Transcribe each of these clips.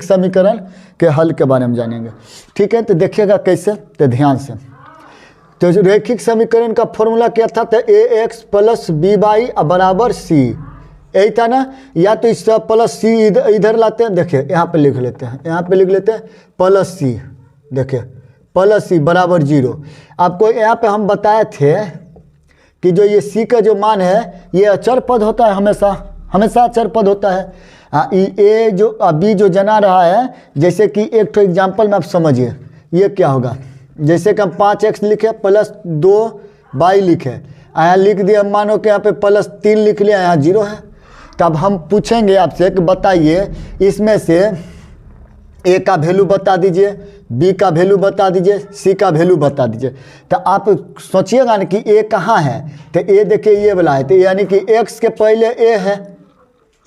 रैखिक समीकरण के हल के बारे में जानेंगे। ठीक है, तो देखिएगा कैसे, तो ध्यान से। तो रैखिक समीकरण का फॉर्मूला क्या था, तो ax प्लस बी वाई बराबर सी, यही था ना। या तो इस प्लस सी इधर लाते हैं, देखिए यहाँ पे लिख लेते हैं, यहाँ पे लिख लेते हैं प्लस सी, देखिए प्लस सी बराबर 0। आपको यहाँ पे हम बताए थे कि जो ये सी का जो मान है ये अचर पद होता है, हमेशा अचर पद होता है। हाँ, ए जो बी जो जना रहा है, जैसे कि एक तो एग्जाम्पल में आप समझिए, ये क्या होगा, जैसे कि हम 5x लिखे प्लस 2y लिखे, यहाँ लिख दिया, मानो कि यहाँ पे प्लस 3 लिख लिया, यहाँ 0 है। तब हम पूछेंगे आपसे कि बताइए इसमें से ए का वैल्यू बता दीजिए, बी का वैल्यू बता दीजिए, सी का वैल्यू बता दीजिए। तो आप सोचिएगा ना कि ए कहाँ है, तो ए देखिए ये वाला है, तो यानी कि x के पहले ए है,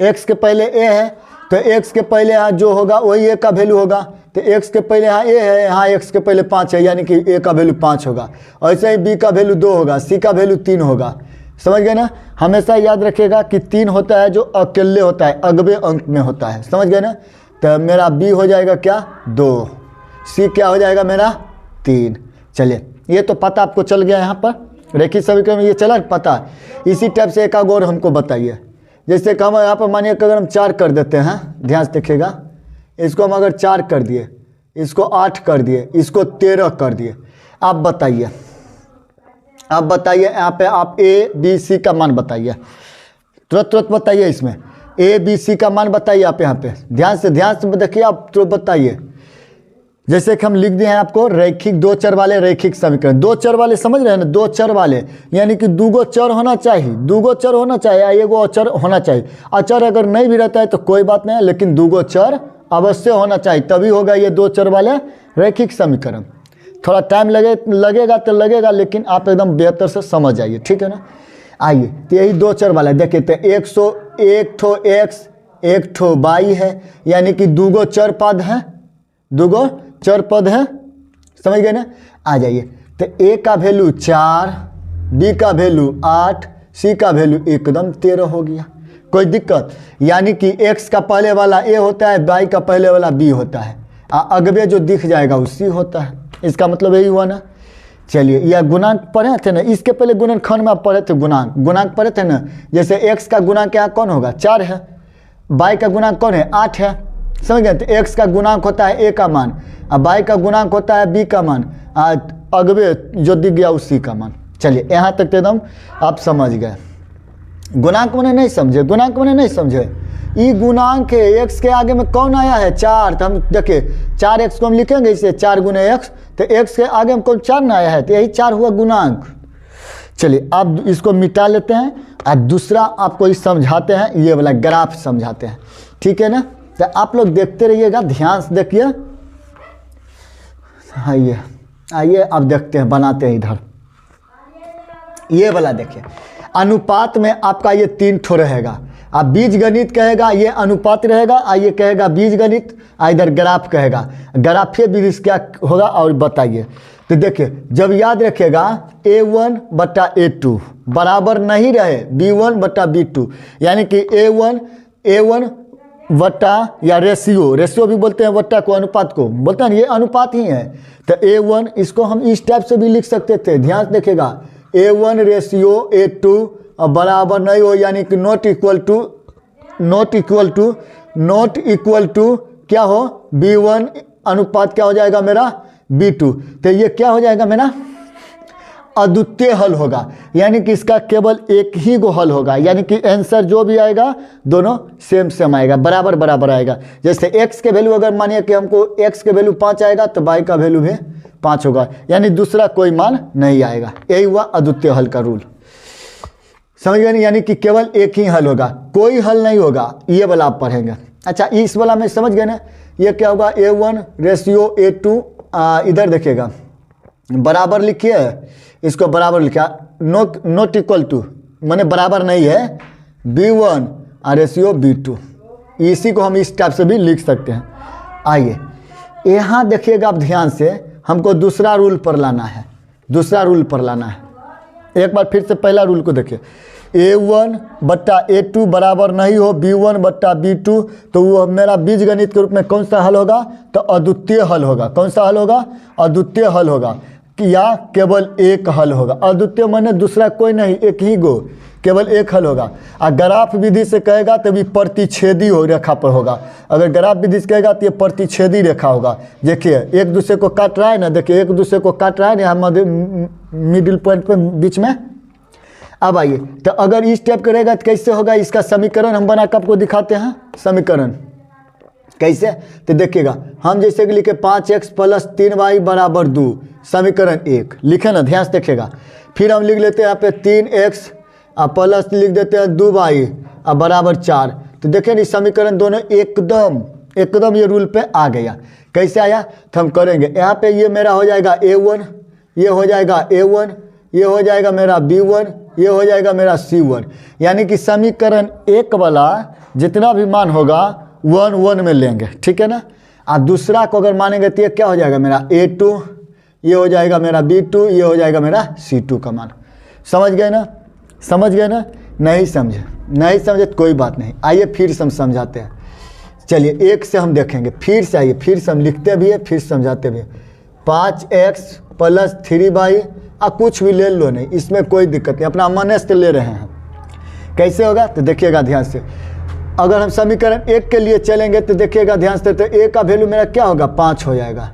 x के पहले ए है, तो x के पहले यहाँ जो होगा वही ए का वैल्यू होगा। तो x के पहले यहाँ ए है, यहाँ x के पहले 5 है, यानी कि ए का वैल्यू 5 होगा। ऐसे ही b का वैल्यू 2 होगा, c का वैल्यू 3 होगा। समझ गए ना। हमेशा याद रखिएगा कि 3 होता है जो अकेले होता है, अगवे अंक में होता है। समझ गए ना। तो मेरा b हो जाएगा क्या 2, c क्या हो जाएगा मेरा 3। चलिए, ये तो पता आपको चल गया, यहाँ पर रेखिक समीकरण में ये चला पता। इसी टाइप से एक और हमको बताइए, जैसे कि हम यहाँ पर मानिए कि अगर हम 4 कर देते हैं, ध्यान से देखिएगा, इसको हम अगर 4 कर दिए, इसको 8 कर दिए, इसको 13 कर दिए, आप बताइए यहाँ पे आप ए बी सी का मान बताइए, तुरंत बताइए, इसमें ए बी सी का मान बताइए आप यहाँ पे। ध्यान से देखिए, आप तुरंत बताइए। जैसे कि हम लिख दिए हैं आपको रैखिक 2 चर वाले रैखिक समीकरण। 2 चर वाले समझ रहे हैं ना, 2 चर वाले यानी कि 2 चर होना चाहिए, 2 चर होना चाहिए, एगो अचर होना चाहिए। अचर अगर नहीं भी रहता है तो कोई बात नहीं है, लेकिन 2 चर अवश्य होना चाहिए, तभी होगा ये 2 चर वाले रैखिक समीकरण। थोड़ा टाइम लगेगा तो लगेगा, लेकिन आप एकदम बेहतर से समझ जाइए, ठीक है ना। आइए, तो यही 2 चर वाला देखिए, तो 101 ठो x 1 ठो y है, यानी कि 2 चर पद है, 2 चर पद है। समझ गए ना। आ जाइए, तो a का वैल्यू 4, b का वैल्यू 8, c का वैल्यू एकदम 13 हो गया। कोई दिक्कत, यानी कि x का पहले वाला a होता है, y का पहले वाला b होता है, अगवे जो दिख जाएगा उसी होता है। इसका मतलब यही हुआ ना। चलिए, यह गुणांक पढ़े थे ना, इसके पहले गुणनखंड में आप पढ़े थे, गुणांक पढ़े थे ना। जैसे x का गुणांक यहाँ कौन होगा 4 है, y का गुणांक कौन है 8 है। समझ गए। तो x का गुणांक होता है a का मान, और y का गुणांक होता है b का मान, अगवे जो दिख गया उसी का मान। चलिए, यहाँ तक एकदम आप समझ गए। गुणांक मैंने नहीं समझे, ई गुणांक है, x के आगे में कौन आया है 4। तो हम देखिए 4x को हम लिखेंगे इसे 4 गुने x, तो x के आगे में कौन 4 ना आया है, तो यही 4 हुआ गुणांक। चलिए, अब इसको मिटा लेते हैं और दूसरा आपको इस समझाते हैं, ये वाला ग्राफ समझाते हैं, ठीक है ना। तो आप लोग देखते रहिएगा, ध्यान से देखिए। आइए अब देखते हैं, बनाते हैं इधर। ये वाला देखिए, अनुपात में आपका ये 3 ठो रहेगा। अब बीजगणित कहेगा ये अनुपात रहेगा, ये कहेगा बीजगणित, इधर ग्राफ कहेगा। ग्राफीय विधि क्या होगा और बताइए। तो देखिए, जब याद रखेगा a1 बटा a2 बराबर नहीं रहे b1 बटा b2, यानी कि a1 वट्टा या रेशियो भी बोलते हैं, वट्टा को अनुपात को बोलते हैं, ये अनुपात ही है। तो a1 इसको हम इस टाइप से भी लिख सकते थे। ध्यान से देखिएगा, a1 रेशियो a2 बराबर नहीं हो, यानी कि नॉट इक्वल टू क्या हो b1 अनुपात क्या हो जाएगा मेरा b2। तो ये क्या हो जाएगा मेरा अद्वितीय हल होगा, यानी कि इसका केवल एक ही गो हल होगा, यानी कि आंसर जो भी आएगा दोनों सेम आएगा, बराबर आएगा। जैसे x के वैल्यू अगर मानिए कि हमको x के वैल्यू 5 आएगा तो y का वैल्यू भी 5 होगा, यानी दूसरा कोई मान नहीं आएगा। यही हुआ अद्वितीय हल का रूल। समझ गए। यानी कि केवल एक ही हल होगा, कोई हल नहीं होगा। ये वाला आप पढ़ेंगे। अच्छा, इस वाला में समझ गए ना। ये क्या होगा a1 रेशियो a2, इधर देखिएगा बराबर लिखिए, इसको बराबर लिखा, नॉट इक्वल टू माने बराबर नहीं है b1 रेशियो b2। इसी को हम इस टाइप से भी लिख सकते हैं। आइए, यहाँ देखिएगा आप ध्यान से, हमको दूसरा रूल पर लाना है। एक बार फिर से पहला रूल को देखिए। A1 बट्टा A2 बराबर नहीं हो B1 बट्टा B2, तो वो मेरा बीजगणित के रूप में कौन सा हल होगा? तो अद्वितीय हल होगा। कौन सा हल होगा? अद्वितीय हल होगा कि या केवल एक हल होगा। अद्वितीय माने दूसरा कोई नहीं, एक ही गो, केवल एक हल होगा। और ग्राफ विधि से कहेगा तो भी प्रतिच्छेदी हो रेखा पर होगा। अगर ग्राफ विधि से कहेगा तो ये प्रतिच्छेदी रेखा होगा। देखिए एक दूसरे को काट रहा है ना, देखिए एक दूसरे को काट रहा है यहाँ मिडिल पॉइंट पे बीच में। अब आइए, तो अगर इस टाइप का रहेगा तो कैसे होगा? इसका समीकरण हम बना कर आपको दिखाते हैं। समीकरण कैसे? तो देखिएगा, हम जैसे कि लिखे 5x + 3y बराबर 2, समीकरण 1 लिखे ना, ध्यान से देखिएगा। फिर हम लिख लेते हैं यहाँ पे 3x प्लस लिख देते हैं 2y बराबर 4। तो देखिए ना, समीकरण दोनों एकदम ये रूल पे आ गया। कैसे आया? तो हम करेंगे यहाँ पे, ये मेरा हो जाएगा A1, ये हो जाएगा A1, ये हो जाएगा मेरा B1, ये हो जाएगा मेरा C1। यानी कि समीकरण 1 वाला जितना भी मान होगा 1 1 में लेंगे, ठीक है ना। और दूसरा को अगर मानेंगे तो ये क्या हो जाएगा मेरा A2, ये हो जाएगा मेरा B2, ये हो जाएगा मेरा C2 का मान। समझ गए ना? समझ गए ना? नहीं समझे? नहीं समझे तो कोई बात नहीं, आइए फिर से हम समझाते हैं। चलिए एक से हम देखेंगे, फिर से आइए, फिर से हम लिखते भी है, फिर समझाते भी है। 5x + 3y, कुछ भी ले लो नहीं, इसमें कोई दिक्कत नहीं, अपना मन से ले रहे हैं। कैसे होगा? तो देखिएगा ध्यान से। अगर हम समीकरण 1 के लिए चलेंगे तो देखिएगा ध्यान से, तो a का वैल्यू मेरा क्या होगा? 5 हो जाएगा।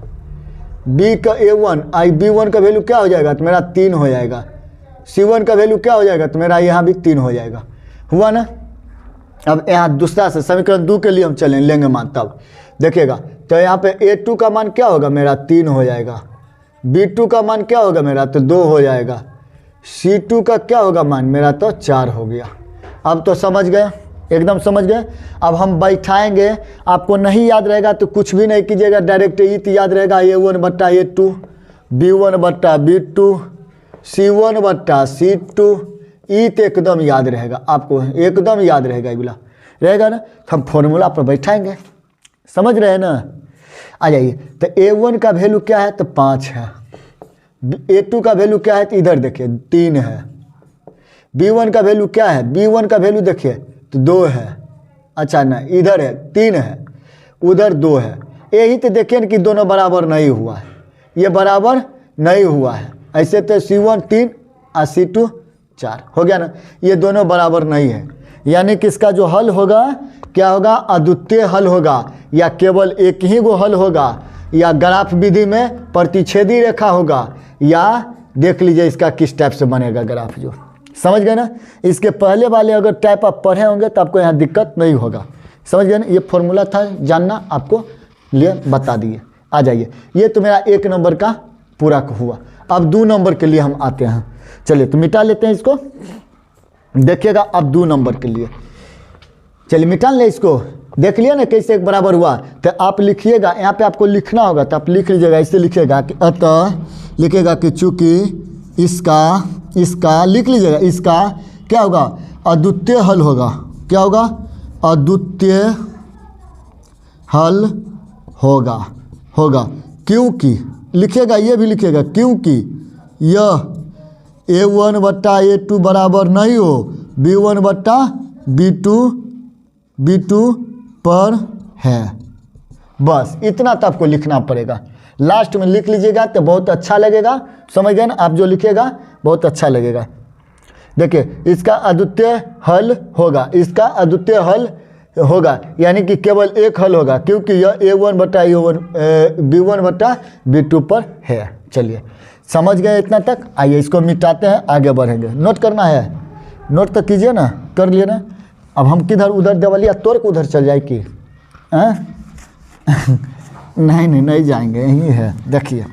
b का A1 B1 का वैल्यू क्या हो जाएगा? तो मेरा 3 हो जाएगा। C1 का वैल्यू क्या हो जाएगा? तो मेरा यहाँ भी 3 हो जाएगा। हुआ ना? अब यहाँ दूसरा से समीकरण 2 के लिए हम लेंगे मान, तब देखिएगा। तो यहाँ पे A2 का मान क्या होगा? मेरा 3 हो जाएगा। B2 का मान क्या होगा? मेरा तो 2 हो जाएगा। C2 का क्या होगा मान? मेरा तो 4 हो गया। अब तो समझ गए, एकदम समझ गए। अब हम बैठाएंगे, आपको नहीं याद रहेगा तो कुछ भी नहीं कीजिएगा, डायरेक्ट ई तो याद रहेगा A1 बट्टा A2, B1 बट्टा B2, C1 बट्टा C2, ई तो एकदम याद रहेगा आपको, एकदम याद रहेगा, ये बोला रहेगा ना। तो हम फॉर्मूला पर बैठाएंगे, समझ रहे हैं ना। आ जाइए, तो A1 का वैल्यू क्या है? तो 5 है। A2 का वैल्यू क्या है? तो इधर देखिए 3 है। B1 का वैल्यू क्या है? B1 का वैल्यू देखिए तो 2 है। अच्छा ना, इधर है 3 है, उधर 2 है। यही तो देखिए ना कि दोनों बराबर नहीं हुआ है, ये बराबर नहीं हुआ है। ऐसे तो C1 3 और C2 4 हो गया ना, ये दोनों बराबर नहीं है। यानी कि इसका जो हल होगा क्या होगा? अद्वितीय हल होगा, या केवल एक ही वो हल होगा, या ग्राफ विधि में प्रतिच्छेदी रेखा होगा, या देख लीजिए इसका किस टाइप से बनेगा ग्राफ। जो समझ गए ना, इसके पहले वाले अगर टाइप आप पढ़े होंगे तो आपको यहाँ दिक्कत नहीं होगा। समझ गए ना, ये फॉर्मूला था जानना, आपको लिए बता दिए। आ जाइए, ये तो मेरा 1 नंबर का पूरा हुआ। अब 2 नंबर के लिए हम आते हैं। चलिए तो मिटा लेते हैं इसको, देखिएगा। अब 2 नंबर के लिए चलिए मिटा ले इसको, देख लिया ना कैसे एक बराबर हुआ। तो आप लिखिएगा, यहाँ पे आपको लिखना होगा तो आप लिख लीजिएगा। इससे लिखिएगा कि अतः, लिखिएगा कि चूँकि इसका लिख लीजिएगा, इसका क्या होगा? अद्वितीय हल होगा। क्या होगा? अद्वितीय हल होगा। क्योंकि लिखिएगा, ये भी लिखिएगा, क्योंकि यह A1 बट्टा A2 बराबर नहीं हो B1 बट्टा B2 पर है। बस इतना तो आपको लिखना पड़ेगा। लास्ट में लिख लीजिएगा तो बहुत अच्छा लगेगा। समझ गए ना, आप जो लिखिएगा बहुत अच्छा लगेगा। देखिए, इसका अद्वितीय हल होगा, इसका अद्वितीय हल होगा, यानी कि केवल एक हल होगा, क्योंकि यह A1 बट्टा B1 बट्टा B2 पर है। चलिए समझ गए इतना तक। आइए इसको मिटाते हैं, आगे बढ़ेंगे। नोट करना है, नोट तो कीजिए ना, कर लिए ना। अब हम किधर उधर देवलिया तोड़ के उधर चल जाए कि नहीं जाएंगे, यही है। देखिए,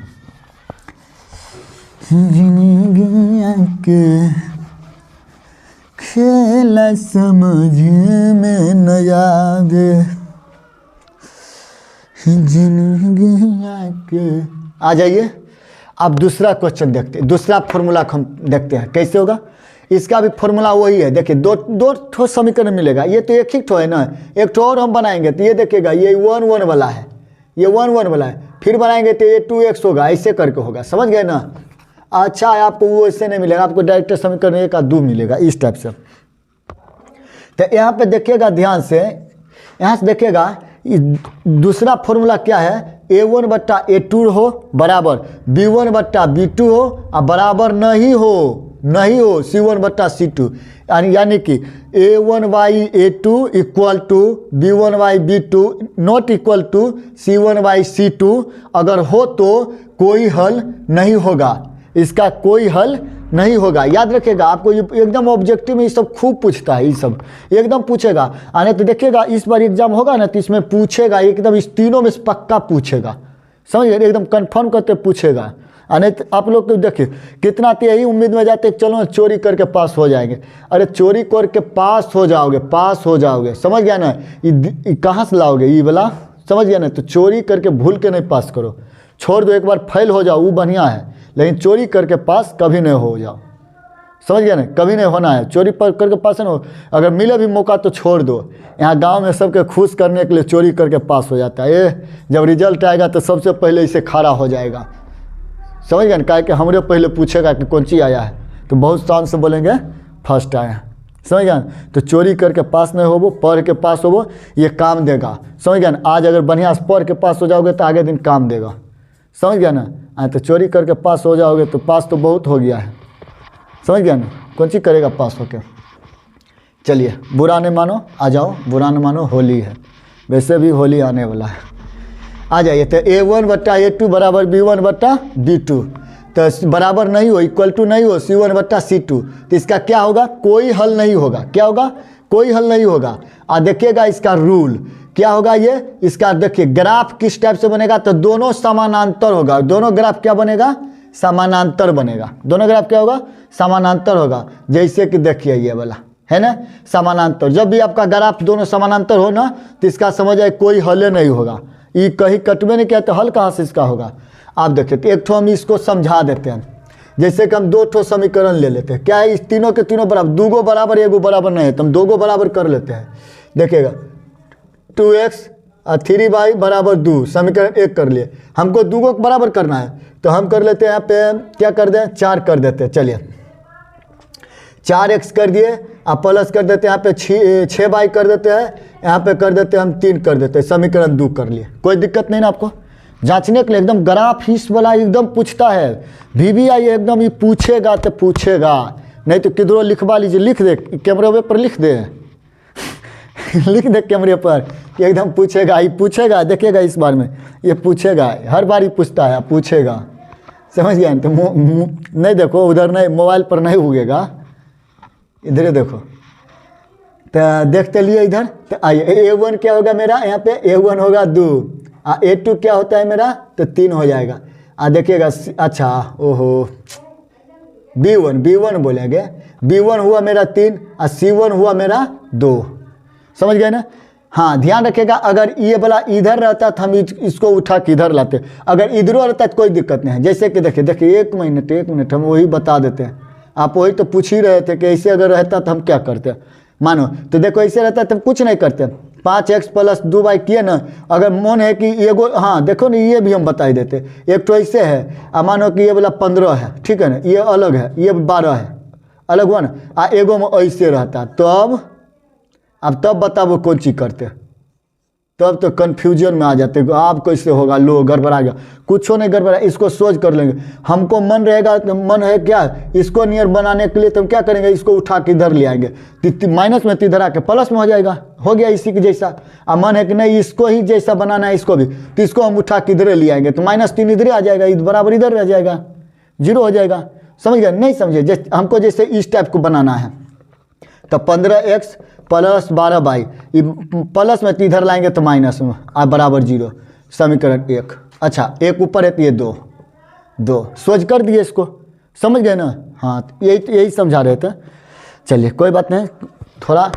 के खेल समझ में न आगे, आ जाइए। अब दूसरा क्वेश्चन देखते हैं, दूसरा फॉर्मूला हम देखते हैं कैसे होगा। इसका भी फॉर्मूला वही है। देखिए, दो ठो समीकरण मिलेगा। ये तो एक ही ठो है ना, एक ठो और हम बनाएंगे तो ये देखिएगा, ये 1 1 वाला है, ये 1 1 वाला है। फिर बनाएंगे तो ये 2x होगा, ऐसे करके होगा। समझ गए ना। अच्छा है, आपको वो ऐसे नहीं मिलेगा, आपको डायरेक्ट समीकरण 1 का 2 मिलेगा इस टाइप से। तो यहाँ पे देखिएगा ध्यान से, यहाँ से देखिएगा दूसरा फॉर्मूला क्या है, A1 बट्टा A2 हो बराबर B1 बट्टा B2 हो और बराबर नहीं हो C1 बट्टा C2, यानी कि A1/A2 equal to B1/B2 not equal to C1/C2। अगर हो तो कोई हल नहीं होगा, इसका कोई हल नहीं होगा। याद रखिएगा, आपको ये एकदम ऑब्जेक्टिव में ये सब खूब पूछता है, ये सब एकदम पूछेगा। आने तो देखिएगा इस बार एग्जाम होगा ना तो इसमें पूछेगा एकदम, इस तीनों में से पक्का पूछेगा, समझिए एकदम कंफर्म करते पूछेगा। आने तो आप लोग को देखिए कितना तो यही उम्मीद में जाते चलो चोरी करके पास हो जाएंगे। अरे चोरी करके पास हो जाओगे, समझ गया ना, ये कहाँ से लाओगे ये वाला, समझ गया ना। तो चोरी करके भूल के नहीं पास करो, छोड़ दो, एक बार फेल हो जाओ वो बढ़िया है, लेकिन चोरी करके पास कभी नहीं हो जाओ, समझ गया ना, कभी नहीं होना है। चोरी पर करके पास नहीं हो, अगर मिले भी मौका तो छोड़ दो। यहाँ गांव में सबके खुश करने के लिए चोरी करके पास हो जाता है। ये जब रिजल्ट आएगा तो सबसे पहले इसे खड़ा हो जाएगा, समझ गया ना, कहे कि हमरे पहले पूछेगा कि कौन सी आया है, तो बहुत शान से बोलेंगे फर्स्ट आया, समझ गया ना। तो चोरी करके पास नहीं होवो, पढ़ के पास होवो, ये काम देगा, समझ गया ना। आज अगर बढ़िया से पढ़ के पास हो जाओगे तो आगे दिन काम देगा, समझ गया ना। तो चोरी करके पास हो जाओगे तो पास तो बहुत हो गया है, समझ गया ना, कौन सी करेगा पास होके। चलिए बुरा नहीं मानो, आ जाओ, बुरा नहीं मानो, होली है, वैसे भी होली आने वाला है, आ जाइए। तो A1 बट्टा A2 बराबर B1 बट्टा B2, तो बराबर नहीं हो, इक्वल टू नहीं हो C1 बट्टा C2, तो इसका क्या होगा, कोई हल नहीं होगा। क्या होगा, कोई हल नहीं होगा। और देखिएगा इसका रूल क्या होगा, ये इसका देखिए ग्राफ किस टाइप से बनेगा, तो दोनों समानांतर होगा, दोनों ग्राफ क्या बनेगा, समानांतर बनेगा, दोनों ग्राफ क्या होगा, समानांतर होगा। जैसे कि देखिए ये वाला है ना समानांतर, जब भी आपका ग्राफ दोनों समानांतर हो ना तो इसका समझ आए कोई हल नहीं होगा, ये कहीं कटवे नहीं किया तो हल कहाँ से इसका होगा। आप देखिए तो एक ठो हम इसको समझा देते हैं, जैसे कि हम 2 ठो समीकरण ले लेते हैं, क्या है इस तीनों के तीनों बराबर, 2 गो बराबर 1 गो बराबर नहीं है तो हम 2 गो बराबर कर लेते हैं। देखिएगा 2x और 3y बराबर 2 समीकरण 1 कर लिए, हमको 2 गो बराबर करना है तो हम कर लेते हैं, यहाँ पे क्या कर दें, 4 कर देते हैं। चलिए 4x कर दिए और प्लस कर देते हैं, यहाँ पे 6y कर देते हैं, यहाँ पे कर देते हैं हम 3 कर देते हैं, समीकरण 2 कर लिए। कोई दिक्कत नहीं ना आपको, जांचने के लिए एकदम ग्राफ हिस्स वाला एकदम पूछता है, VBI एकदम ये पूछेगा तो पूछेगा, नहीं तो किधरों लिखवा लीजिए, लिख दे कैमरे पर, लिख दे लिख दे कैमरे पर, एकदम पूछेगा, ये पूछेगा, देखिएगा इस बार में ये पूछेगा, हर बार ही पूछता है, पूछेगा, समझ गया। तो नहीं देखो उधर, नहीं मोबाइल पर नहीं उगेगा, इधर देखो, तो देखते लिए इधर। तो आइए A1 क्या होगा मेरा, यहाँ पे A1 होगा 2 और A2 क्या होता है मेरा, तो 3 हो जाएगा। देखिएगा अच्छा, ओहो B1 बोलेंगे, B1 हुआ मेरा 3 और C1 हुआ मेरा 2, समझ गए ना। हाँ ध्यान रखिएगा, अगर ये वाला इधर रहता तो हम इसको उठा के इधर लाते, अगर इधरों रहता तो कोई दिक्कत नहीं है। जैसे कि देखिए 1 मिनट हम वही बता देते हैं, आप वही तो पूछ ही रहे थे कि ऐसे अगर रहता तो हम क्या करते, मानो तो देखो ऐसे रहता तो हम कुछ नहीं करते, 5x प्लस 2y किए ना। अगर मन है कि ये हाँ देखो ना, ये भी हम बता ही देते, एक तो ऐसे है, अब मानो कि ये वाला 15 है, ठीक है ना, ये अलग है, ये 12 है, अलग हुआ ना, एगो में ऐसे रहता, तो अब तब बताओ कौन चीज़ करते, तब तो कन्फ्यूजन में आ जाते, आप कैसे होगा, लो गड़बड़ा गया, कुछ नहीं गड़बड़ा, इसको सोच कर लेंगे। हमको मन रहेगा, तो मन है क्या इसको नियर बनाने के लिए, तो हम क्या करेंगे, इसको उठा के इधर ले आएंगे, माइनस में इधर आके प्लस में हो जाएगा, हो गया इसी के जैसा। अब मन है कि नहीं इसको ही जैसा बनाना है इसको भी, तो इसको हम उठा के इधर ले आएंगे, तो -3 इधर आ जाएगा, बराबर इधर रह जाएगा, 0 हो जाएगा, समझ गए, नहीं समझे। जैसे हमको जैसे इस टाइप को बनाना है, तो 15x प्लस 12y, प्लस में इधर लाएंगे तो माइनस में, बराबर 0, समीकरण 1। अच्छा 1 ऊपर है तो ये 2 सोच कर दिए इसको, समझ गए ना। हाँ यही समझा रहे थे। चलिए कोई बात नहीं, थोड़ा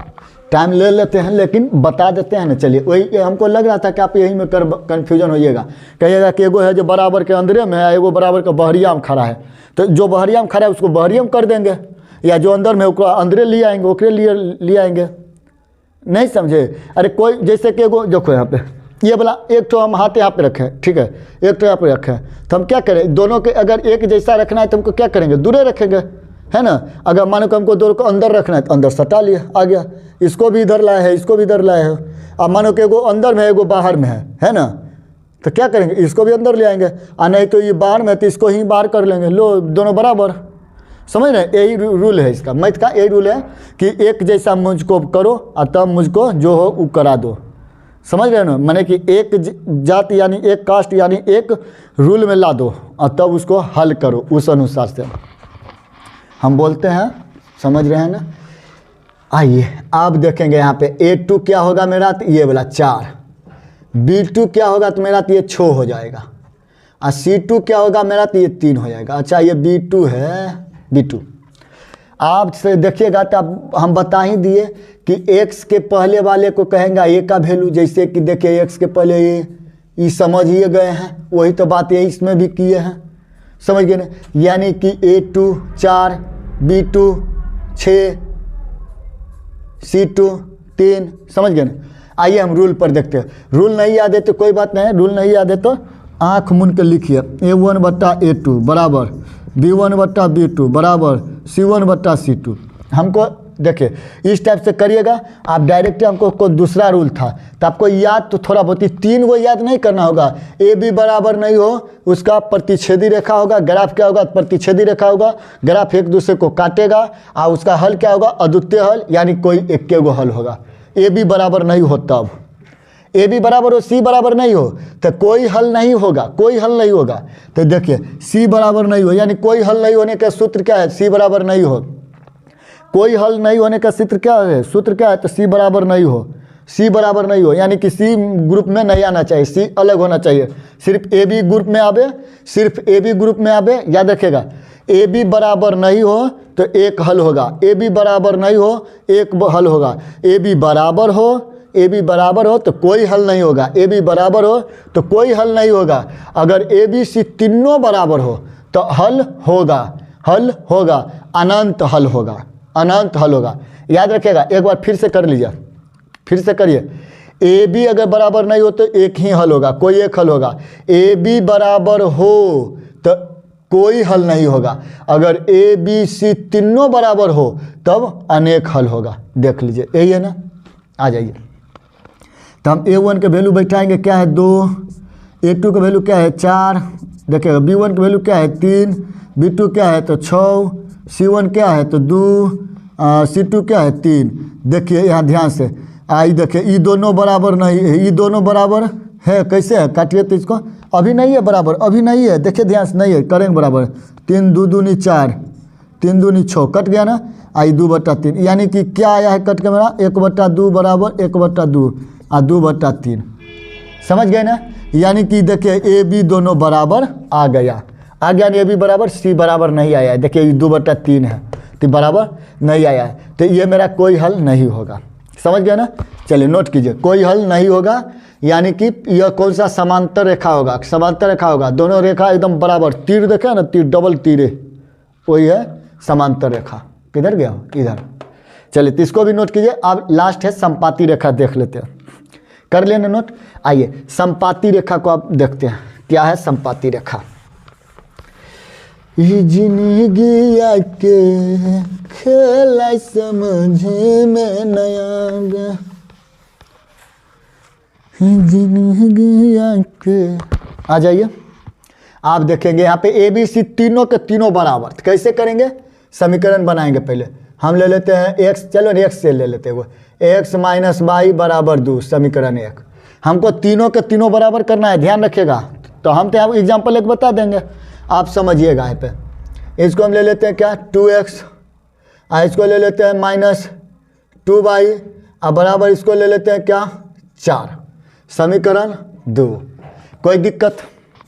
टाइम ले लेते हैं लेकिन बता देते हैं ना। चलिए वही हमको लग रहा था कि आप यही में कन्फ्यूजन होइएगा, कहिएगा कि एगो है जो बराबर के अंदरे में है, एगो बराबर का बहरिया में खड़ा है, तो जो बहरिया में खड़ा है उसको बहरिया में कर देंगे, या जो अंदर में उसको अंदरे ले आएंगे, ओकरे लिए ले आएंगे, नहीं समझे। अरे कोई जैसे कि एगो देखो यहाँ पे ये वाला एक तो हम हाथ यहाँ पे रखे हैं, ठीक है, एक तो यहाँ पे रखे हैं, तो हम क्या करें, दोनों के अगर एक जैसा रखना है तो हमको क्या करेंगे, दूरे रखेंगे, है ना। अगर मानो कि हमको दोनों को अंदर रखना है तो अंदर सटा लिया, आ गया। इसको भी इधर लाए है, इसको भी इधर लाए है। अब मानो कि एगो अंदर में है, एगो बाहर में है ना, तो क्या करेंगे, इसको भी अंदर ले आएंगे, और नहीं तो ये बाहर में है तो इसको ही बाहर कर लेंगे, लो दोनों बराबर। समझ रहे हैं, यही रूल है इसका, मैथ का यही रूल है कि एक जैसा मुझको करो और तब मुझको जो हो वो करा दो। समझ रहे हो ना, माने कि एक जाति यानी एक कास्ट यानी एक रूल में ला दो और तब उसको हल करो, उस अनुसार से हम बोलते हैं। समझ रहे हैं ना। आइए आप देखेंगे यहाँ पे A2 क्या होगा मेरा, तो ये वाला 4, B2 क्या होगा तो मेरा तो ये 6 हो जाएगा, और C2 क्या होगा मेरा तो ये 3 हो जाएगा। अच्छा ये B2 है, B2 आप से देखिएगा तो आप हम बता ही दिए कि x के पहले वाले को कहेंगे a का वैल्यू, जैसे कि देखिए x के पहले ये समझिए गए हैं, वही तो बात है इसमें भी किए हैं। समझ गए ना, यानी कि A2 4, B2 6, C2 3। समझ गए ना। आइए हम रूल पर देखते हैं। रूल नहीं याद है तो कोई बात नहीं, रूल नहीं याद है तो आँख मुन के लिखिए, A1/A2 बराबर B1/B2 बराबर C1/C2। हमको देखिए इस टाइप से करिएगा आप डायरेक्ट। हमको कोई दूसरा रूल था तो आपको याद तो थोड़ा बहुत ही 3 वो याद नहीं करना होगा। ए बी बराबर नहीं हो उसका प्रतिच्छेदी रेखा होगा, ग्राफ क्या होगा, प्रतिच्छेदी रेखा होगा, ग्राफ एक दूसरे को काटेगा, और उसका हल क्या होगा, अद्वितीय हल, यानी कोई एक गो हल होगा। ए बी बराबर नहीं हो तब, ए बी बराबर हो सी बराबर नहीं हो तो कोई हल नहीं होगा, कोई हल नहीं होगा। तो देखिए सी बराबर नहीं हो यानी कोई हल नहीं होने का सूत्र क्या है, सी बराबर नहीं हो। कोई हल नहीं होने का सूत्र क्या है, सूत्र क्या है, तो सी बराबर नहीं हो, सी बराबर नहीं हो यानी कि सी ग्रुप में नहीं आना चाहिए, सी अलग होना चाहिए, सिर्फ ए बी ग्रुप में आवे, सिर्फ ए बी ग्रुप में आवे। याद रखेगा ए बी बराबर नहीं हो तो एक हल होगा, ए बी बराबर नहीं हो एक हल होगा, ए बी बराबर हो, ए बी बराबर हो तो कोई हल नहीं होगा, ए बी बराबर हो तो कोई हल नहीं होगा। अगर ए बी सी तीनों बराबर हो तो हल होगा, हल होगा, अनंत हल होगा, अनंत हल होगा। याद रखिएगा, एक बार फिर से कर लीजिए, फिर से करिए। ए बी अगर बराबर नहीं हो तो एक ही हल होगा, कोई एक हल होगा। ए बी बराबर हो तो कोई हल नहीं होगा। अगर ए बी सी तीनों बराबर हो तब अनेक हल होगा। देख लीजिए यही है ना। आ जाइए तो हम A1 के वैल्यू बैठाएंगे, क्या है 2, A2 का वैल्यू क्या है 4, देखिएगा B1 का वैल्यू क्या है 3, B2 क्या है तो 6, C1 क्या है तो 2, C2 क्या है 3। देखिए यहाँ ध्यान से आई, देखिए ये दोनों बराबर नहीं है, ये दोनों बराबर है, कैसे है, काटिए तो इसको, अभी नहीं है बराबर, अभी नहीं है, देखिए ध्यान से नहीं है, करेंगे बराबर। 3 2 दूनी 4, 3 दूनी 6, कट गया ना, आई 2/3, यानी कि क्या आया है कट के मेरा 1/2 बराबर 1/2 और 2/3। समझ गए ना। यानी कि देखिए ए बी दोनों बराबर आ गया, आ गया ए बी बराबर, सी बराबर नहीं आया है। देखिए ये 2/3 है तो बराबर नहीं आया है, तो ये मेरा कोई हल नहीं होगा। समझ गए ना। चलिए नोट कीजिए, कोई हल नहीं होगा यानी कि यह कौन सा समांतर रेखा होगा, समांतर रेखा होगा, दोनों रेखा एकदम बराबर, तीर देखे ना, तीर डबल तीर है, वही है समांतर रेखा। किधर गया इधर। चलिए तो इसको भी नोट कीजिए। अब लास्ट है संपाती रेखा, देख लेते हैं, कर लेना नोट। आइए संपाती रेखा को आप देखते हैं, क्या है संपाती रेखा। जिंदगी के खेला समझे में नया गा, जिंदगी के। आ जाइए आप देखेंगे यहाँ पे ए बी सी तीनों के तीनों बराबर, तो कैसे करेंगे, समीकरण बनाएंगे। पहले हम ले लेते हैं x, चलो x से ले लेते हैं वो, x - y बराबर 2, समीकरण 1। हमको तीनों के तीनों बराबर करना है, ध्यान रखिएगा। तो हम तो यहाँ एग्जाम्पल एक बता देंगे, आप समझिएगा। यहाँ पे इसको हम ले लेते हैं क्या 2x, इसको ले लेते हैं -2y, और बराबर इसको ले लेते हैं क्या 4, समीकरण 2। कोई दिक्कत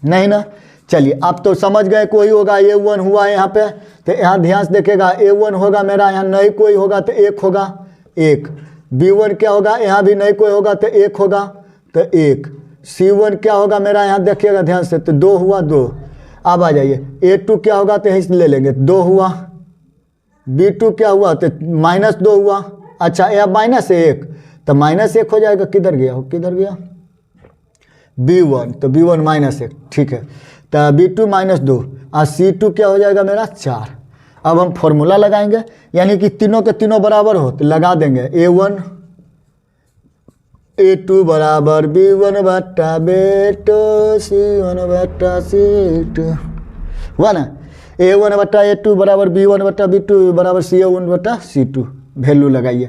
नहीं ना। चलिए आप तो समझ गए, कोई होगा A1 हुआ यहाँ पे, तो यहाँ ध्यान से देखेगा A1 होगा मेरा, यहाँ नहीं कोई होगा तो 1 होगा 1। B1 क्या होगा, यहाँ भी नहीं कोई होगा तो 1 होगा तो 1। C1 क्या होगा मेरा, यहाँ देखिएगा ध्यान से, तो 2 हुआ 2। अब आ जाइए A2 क्या होगा तो यहीं से ले लेंगे, 2 हुआ। B2 क्या हुआ तो -2 हुआ। अच्छा यहाँ -1 तो -1 हो जाएगा, किधर गया हो, किधर गया, B1, तो B1 -1, ठीक है। तो B2 -2 और C2 क्या हो जाएगा मेरा 4। अब हम फॉर्मूला लगाएंगे, यानी कि तीनों के तीनों बराबर हो तो लगा देंगे A1 A2 बराबर B1 बट्टा B2 C1 बट्टा C2 हुआ ना। A1 बट्टा A2 बराबर B1 बट्टा B2 बराबर C1 बट्टा C2। वैल्यू लगाइए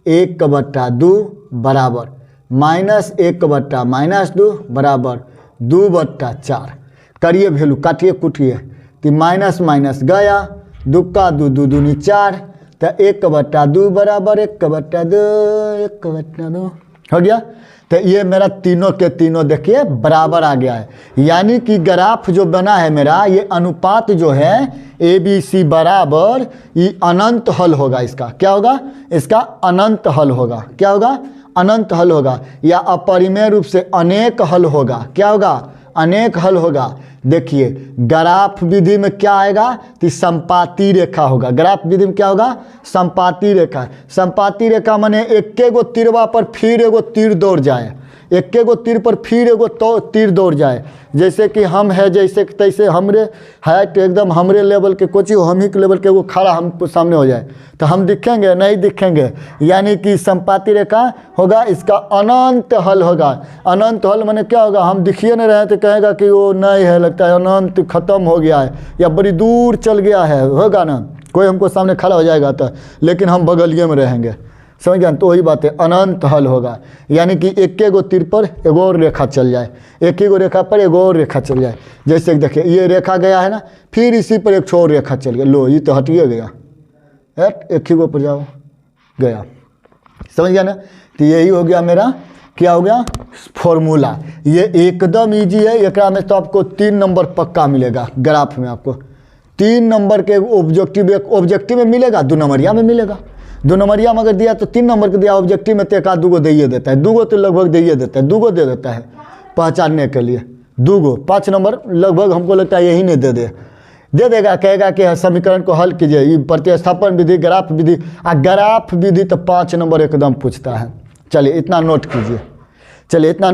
1/2 बराबर -1/-2 बराबर 2/4। करिए वैल्यू, काटिए कुटिए कि माइनस माइनस गया, 2 का 2 2 दूनी 4, तो 1/2 बराबर 1/2 हो गया। तो ये मेरा तीनों के तीनों देखिए बराबर आ गया है, यानी कि ग्राफ जो बना है मेरा, ये अनुपात जो है ABC बराबर, ये अनंत हल होगा। इसका क्या होगा? इसका अनंत हल होगा। क्या होगा? अनंत हल होगा, या अपरिमेय रूप से अनेक हल होगा। क्या होगा? अनेक हल होगा। देखिए ग्राफ विधि में क्या आएगा कि संपाती रेखा होगा। ग्राफ विधि में क्या होगा? संपाती रेखा। संपाती रेखा माने एक गो तीरवा पर फिर एगो तीर दौड़ जाए, एक गो तीर पर फिर एगो तो तीर दौड़ जाए। जैसे कि हम है जैसे तैसे, हमरे हाइट एकदम हमरे लेवल के, कोची हम ही के लेवल के वो खड़ा हमको सामने हो जाए तो हम दिखेंगे? नहीं दिखेंगे। यानी कि संपाती रेखा होगा, इसका अनंत हल होगा। अनंत हल माने क्या होगा? हम दिखिए नहीं रहे तो कहेगा कि वो नहीं है, लगता है अनंत खत्म हो गया है या बड़ी दूर चल गया है, होगा ना। कोई हमको सामने खड़ा हो जाएगा तो, लेकिन हम बगलिए में रहेंगे, समझ गए? तो वही बात है, अनंत हल होगा। यानी कि एक गो तीर पर एगो और रेखा चल जाए, एक ही गो रेखा पर एगो और रेखा चल जाए। जैसे देखिए ये रेखा गया है ना, फिर इसी पर एक और रेखा चल गया, लो ये तो हटिए गया, एक ही गो पर जाओ गया, समझ गया ना। तो यही हो गया मेरा, क्या हो गया? फॉर्मूला। ये एकदम ईजी है, एक में तो आपको 3 नंबर पक्का मिलेगा। ग्राफ में आपको 3 नंबर के ऑब्जेक्टिव, एक ऑब्जेक्टिव में मिलेगा, 2 नंबरिया में मिलेगा। 2 नंबरिया में अगर दिया तो 3 नंबर के दिया, ऑब्जेक्टिव में तो 1-2 गो दे देता है, 2 गो तो लगभग दे देता है, 2 गो दे देता है पहचानने के लिए, 2 गो 5 नंबर लगभग हमको लगता है यही नहीं दे देगा। कहेगा कि समीकरण को हल कीजिए, ये प्रतिस्थापन विधि, ग्राफ विधि। ग्राफ विधि तो 5 नंबर एकदम पूछता है। चलिए इतना नोट कीजिए, चलिए इतना